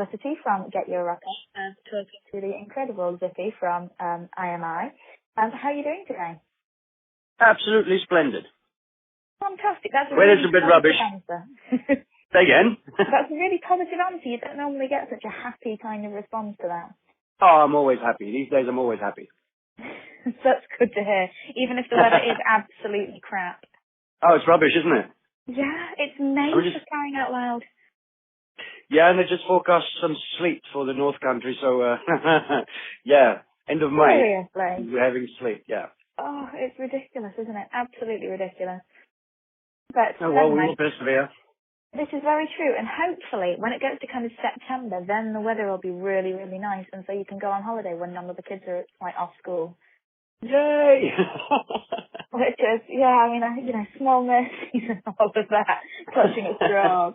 Felicity from Get Your Rock On, talking to the incredible Zippy from IMI. How are you doing today? Absolutely splendid. Fantastic. That's a Weather's really a bit positive rubbish. answer. Say again? That's a really positive answer. You don't normally get such a happy kind of response to that. Oh, I'm always happy. These days I'm always happy. That's good to hear, even if the weather is absolutely crap. Oh, it's rubbish, isn't it? Yeah, it's May for crying out loud. Yeah, and they just forecast some sleet for the North Country, so, yeah, end of May. Seriously? We're having sleet, yeah. Oh, it's ridiculous, isn't it? Absolutely ridiculous. But Oh, well, we anyway, will persevere. this is very true, and hopefully when it gets to kind of September, then the weather will be really, really nice, and so you can go on holiday when none of the kids are like off school. Yay! Which is, yeah, I mean, small mercies and all of that, clutching at straws.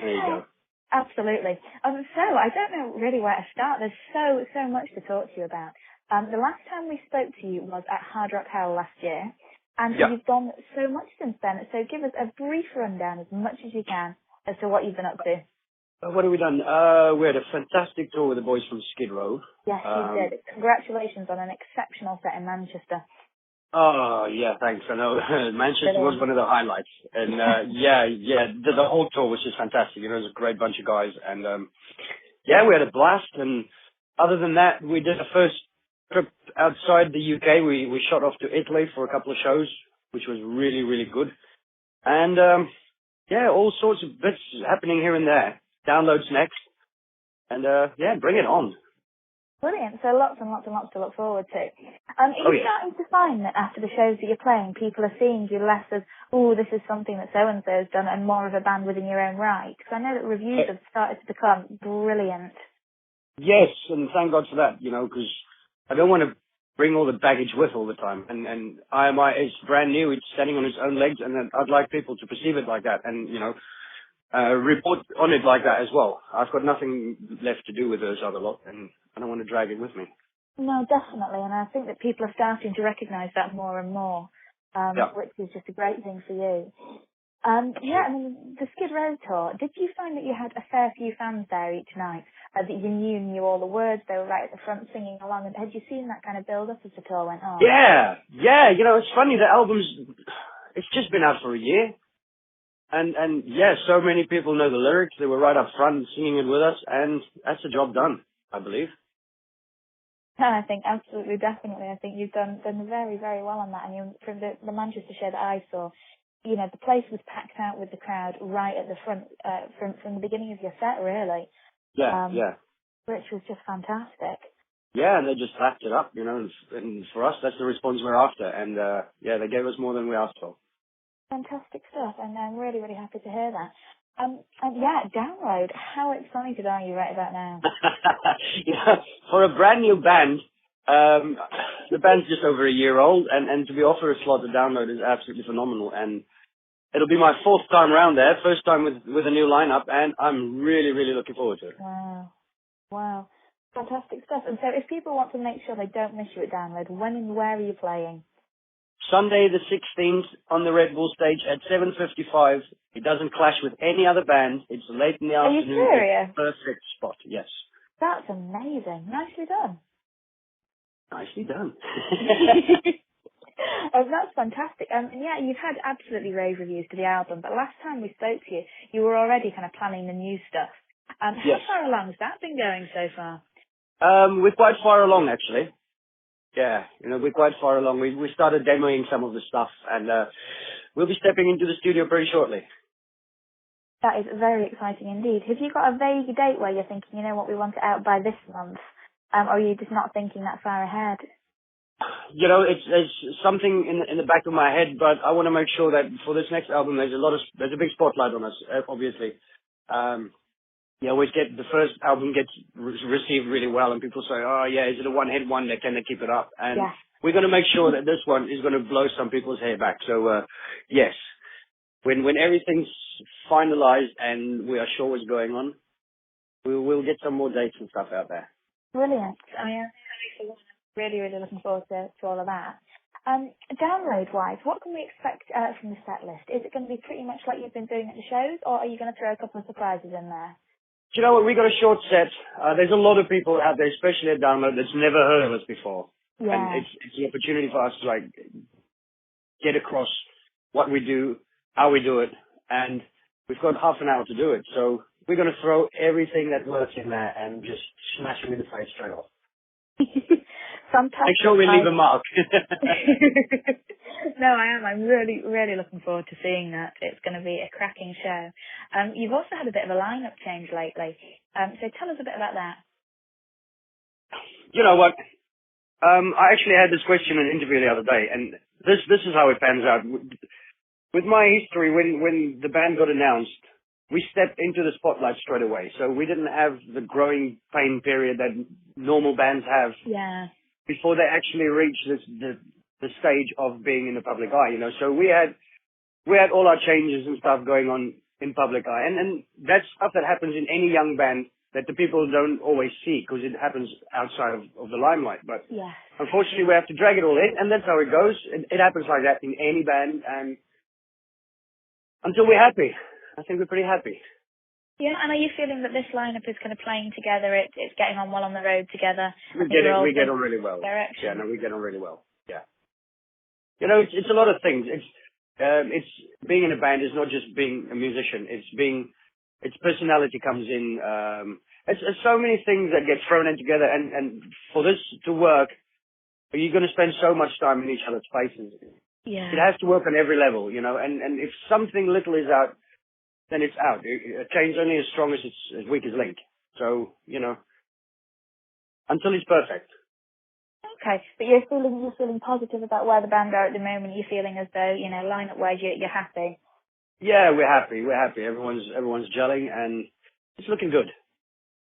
There you go. Absolutely. So I don't know really where to start. There's so much to talk to you about. The last time we spoke to you was at Hard Rock Hell last year, and Yeah. you've done so much since then. So give us a brief rundown, as much as you can, as to what you've been up to. What have we done? We had a fantastic tour with the boys from Skid Row. Yes, you did. Congratulations on an exceptional set in Manchester. Oh, yeah, thanks. I know Manchester was one of the highlights. And, yeah, the whole tour was just fantastic. You know, it was a great bunch of guys. And, yeah, we had a blast. And other than that, we did a first trip outside the UK. We shot off to Italy for a couple of shows, which was really, really good. And, yeah, all sorts of bits happening here and there. Downloads next. And, yeah, bring it on. Brilliant. So lots and lots and lots to look forward to. Are you starting to find that after the shows that you're playing, people are seeing you less as, oh, this is something that so-and-so has done, and more of a band within your own right? Because I know that reviews have started to become brilliant. Yes, and thank God for that, you know, because I don't want to bring all the baggage with all the time. And IMI is brand new. It's standing on its own legs, and I'd like people to perceive it like that and, you know, report on it like that as well. I've got nothing left to do with those other lot, and I don't want to drag it with me. No, definitely, and I think that people are starting to recognise that more and more, which is just a great thing for you. Yeah, I mean, the Skid Row tour, did you find that you had a fair few fans there each night, that you knew all the words, they were right at the front singing along, and had you seen that kind of build-up as the tour went on? Yeah, you know, it's funny, the album's, it's just been out for a year. And yeah, so many people know the lyrics. They were right up front singing it with us, and that's the job done, I believe. I think absolutely, definitely. I think you've done very, very well on that. And from the Manchester show that I saw, you know, the place was packed out with the crowd right at the front, from the beginning of your set, really. Yeah. Which was just fantastic. Yeah, and they just wrapped it up, you know, and for us, that's the response we're after. And yeah, they gave us more than we asked for. Fantastic stuff, and I'm really, really happy to hear that. And yeah, Download, how excited are you right about now? Yeah, for a brand new band, the band's just over a year old, and to be offered a slot to Download is absolutely phenomenal. And it'll be my fourth time around there, first time with a new lineup, and I'm really, really looking forward to it. Wow. Fantastic stuff. And so if people want to make sure they don't miss you at Download, when and where are you playing? Sunday the 16th on the Red Bull stage at 7:55. It doesn't clash with any other band. It's late in the afternoon. Are you serious? It's a perfect spot, yes. That's amazing. Nicely done. Nicely done. Oh, that's fantastic. And yeah, you've had absolutely rave reviews to the album, but last time we spoke to you, you were already kind of planning the new stuff. How far along has that been going so far? We're quite far along, actually. Yeah, you know, we're quite far along. We started demoing some of the stuff, and we'll be stepping into the studio pretty shortly. That is very exciting indeed. Have you got a vague date where you're thinking, you know what, we want it out by this month? Or are you just not thinking that far ahead? You know, it's something in the back of my head, but I want to make sure that for this next album, there's a big spotlight on us, obviously. You always get the first album gets received really well, and people say, "Oh, yeah, is it a one-hit wonder? Can they keep it up?" And we're going to make sure that this one is going to blow some people's hair back. So, yes, when everything's finalized and we are sure what's going on, we'll get some more dates and stuff out there. Brilliant. I am really, really looking forward to all of that. Download-wise, what can we expect from the set list? Is it going to be pretty much like you've been doing at the shows, or are you going to throw a couple of surprises in there? you know what? We got a short set. There's a lot of people out there, especially at Download, that's never heard of us before. Yeah. And it's an opportunity for us to like get across what we do, how we do it, and we've got half an hour to do it. So we're going to throw everything that works in there and just smash them in the face straight off. Fantastic. Make sure we leave a mark. No, I am. I'm really, really looking forward to seeing that. It's going to be a cracking show. You've also had a bit of a lineup change lately. So tell us a bit about that. You know what? I actually had this question in an interview the other day, and this is how it pans out. With my history, when the band got announced, we stepped into the spotlight straight away. So we didn't have the growing pain period that normal bands have. Yeah. Before they actually reach the stage of being in the public eye, you know. So we had all our changes and stuff going on in public eye, and that's stuff that happens in any young band that the people don't always see because it happens outside of the limelight. But yeah. Unfortunately, we have to drag it all in, and that's how it goes. It happens like that in any band, and until we're happy, I think we're pretty happy. Yeah, and are you feeling that this lineup is kind of playing together? It's getting on well on the road together. We get on really well. Direction. Yeah, no, we get on really well. Yeah, you know, it's a lot of things. It's being in a band is not just being a musician. Its personality comes in. It's so many things that get thrown in together, and for this to work, you're going to spend so much time in each other's faces. Yeah. It has to work on every level, you know. And if something little is out, then it's out. A chain's only as strong as its as weak as link. So, you know, until it's perfect. Okay, but you're feeling positive about where the band are at the moment. You're feeling as though, you know, line-up-wise, you're happy. Yeah, we're happy. Everyone's gelling, and it's looking good.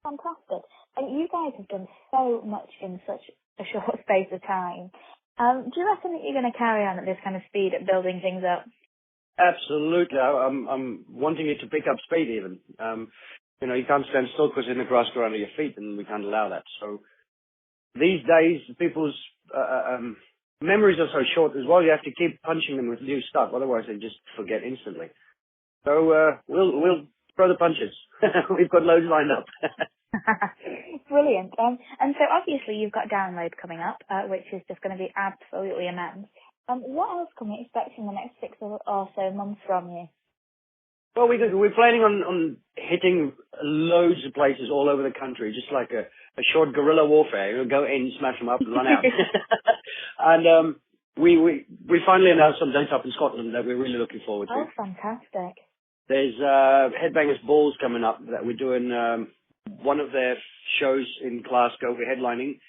Fantastic. And you guys have done so much in such a short space of time. Do you reckon that you're going to carry on at this kind of speed at building things up? Absolutely. I'm wanting it to pick up speed even. You know, you can't stand still because in the grass grow under your feet, and we can't allow that. So these days, people's memories are so short as well. You have to keep punching them with new stuff, otherwise they just forget instantly. So we'll throw the punches. We've got loads lined up. Brilliant. And so obviously you've got Download coming up, which is just going to be absolutely immense. What else can we expect in the next 6 or so months from you? Well, we're planning on hitting loads of places all over the country, just like a short guerrilla warfare. We'll go in, smash them up, and run out. And we finally announced some dates up in Scotland that we're really looking forward to. Oh, fantastic. There's Headbangers Balls coming up that we're doing one of their shows in Glasgow. We're headlining.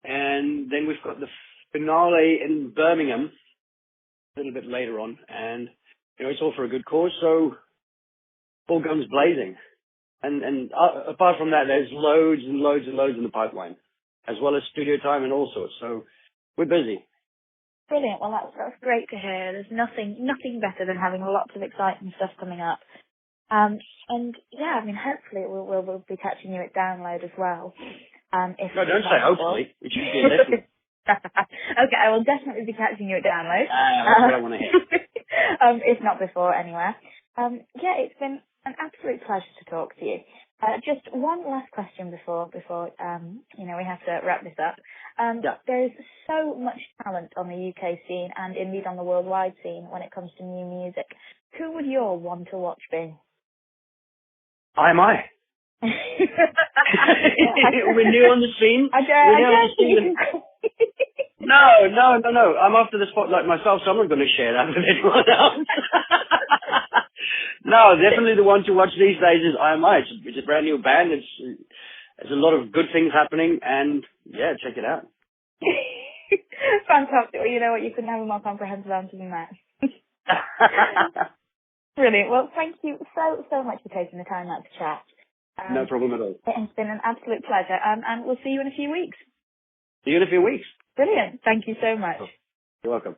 And then we've got the finale in Birmingham a little bit later on. And, you know, it's all for a good cause, so all guns blazing. And apart from that, there's loads and loads and loads in the pipeline, as well as studio time and all sorts. So we're busy. Brilliant. Well, that's great to hear. There's nothing better than having lots of exciting stuff coming up. And yeah, I mean, hopefully we'll be catching you at Download as well. No, don't say hopefully. It should be a lesson. Okay, I will definitely be catching you at Download. That's what I want to hear. If not before, anyway. Yeah, it's been an absolute pleasure to talk to you. Just one last question before you know, we have to wrap this up. Yeah. There's so much talent on the UK scene and indeed on the worldwide scene when it comes to new music. Who would your one to watch be? IMI. We're new on the scene. No. I'm after the spotlight myself, so I'm not going to share that with anyone else. No, definitely the one to watch these days is IMI. It's a brand new band. There's a lot of good things happening, and yeah, check it out. Fantastic. Well, you know what? You couldn't have a more comprehensive answer than that. Brilliant. Well, thank you so much for taking the time out to chat. No problem at all. It's been an absolute pleasure, and we'll see you in a few weeks. See you in a few weeks. Brilliant. Thank you so much. You're welcome.